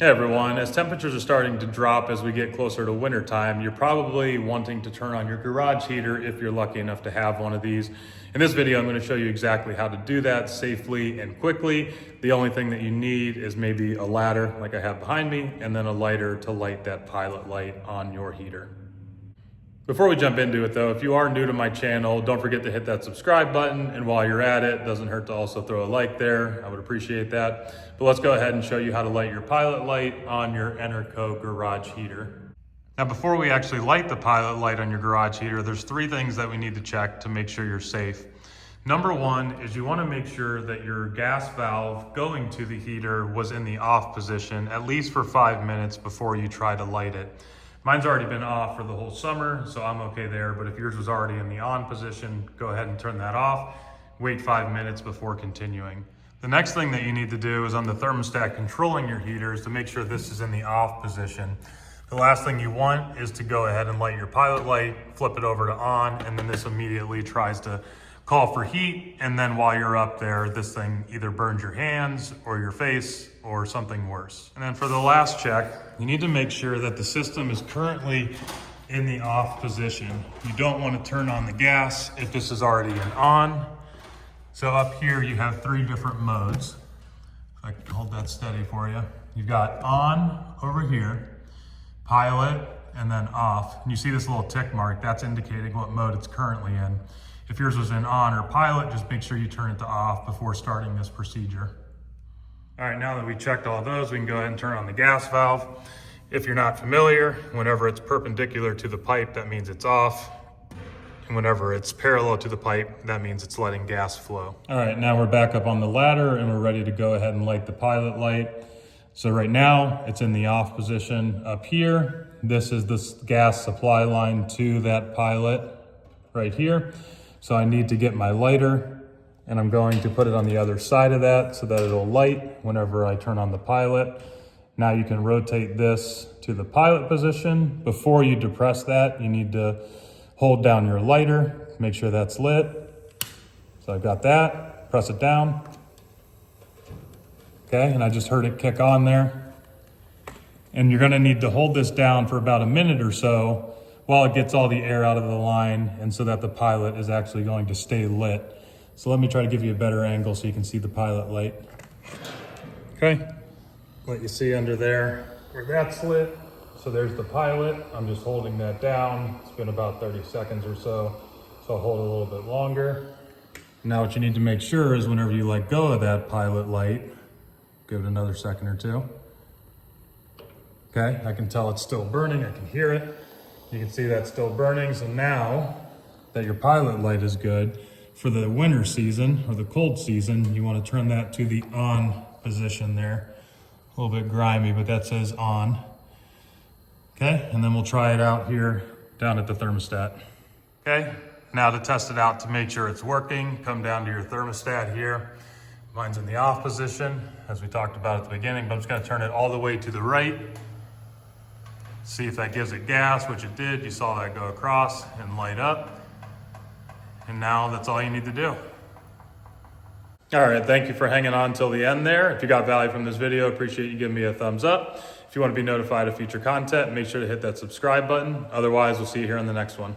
Hey everyone, as temperatures are starting to drop as we get closer to winter time, you're probably wanting to turn on your garage heater if you're lucky enough to have one of these. In this video, I'm going to show you exactly how to do that safely and quickly. The only thing that you need is maybe a ladder like I have behind me, and then a lighter to light that pilot light on your heater. Before we jump into it though, if you are new to my channel, don't forget to hit that subscribe button. And while you're at it, doesn't hurt to also throw a like there. I would appreciate that. But let's go ahead and show you how to light your pilot light on your Enerco garage heater. Now, before we actually light the pilot light on your garage heater, there's three things that we need to check to make sure you're safe. Number one is you want to make sure that your gas valve going to the heater was in the off position, at least for 5 minutes before you try to light it. Mine's already been off for the whole summer, so I'm okay there. But if yours was already in the on position, go ahead and turn that off. Wait 5 minutes before continuing. The next thing that you need to do is on the thermostat controlling your heater is to make sure this is in the off position. The last thing you want is to go ahead and light your pilot light, flip it over to on, and then this immediately tries to call for heat. And then while you're up there, this thing either burns your hands or your face or something worse. And then for the last check, you need to make sure that the system is currently in the off position. You don't want to turn on the gas if this is already in on. So up here, you have three different modes. If I can hold that steady for you. You've got on over here, pilot, and then off. And you see this little tick mark, that's indicating what mode it's currently in. If yours was in on or pilot, just make sure you turn it to off before starting this procedure. All right, now that we checked all those, we can go ahead and turn on the gas valve. If you're not familiar, whenever it's perpendicular to the pipe, that means it's off. And whenever it's parallel to the pipe, that means it's letting gas flow. All right, now we're back up on the ladder and we're ready to go ahead and light the pilot light. So right now it's in the off position up here. This is the gas supply line to that pilot right here. So I need to get my lighter and I'm going to put it on the other side of that so that it'll light whenever I turn on the pilot. Now you can rotate this to the pilot position. Before you depress that, you need to hold down your lighter, make sure that's lit. So I've got that, press it down. Okay, and I just heard it kick on there. And you're gonna need to hold this down for about a minute or so while it gets all the air out of the line and so that the pilot is actually going to stay lit. So let me try to give you a better angle so you can see the pilot light. Okay, let you see under there where that's lit. So there's the pilot. I'm just holding that down. It's been about 30 seconds or so. So I'll hold it a little bit longer. Now what you need to make sure is whenever you let go of that pilot light, give it another second or two. Okay, I can tell it's still burning. I can hear it. You can see that's still burning. So now that your pilot light is good, for the winter season or the cold season, you want to turn that to the on position there. A little bit grimy, but that says on. Okay, and then we'll try it out here down at the thermostat. Okay, now to test it out to make sure it's working, come down to your thermostat here. Mine's in the off position, as we talked about at the beginning, but I'm just gonna turn it all the way to the right. See if that gives it gas, which it did. You saw that go across and light up. And now that's all you need to do. All right, thank you for hanging on till the end there. If you got value from this video, appreciate you giving me a thumbs up. If you want to be notified of future content, make sure to hit that subscribe button. Otherwise, we'll see you here in the next one.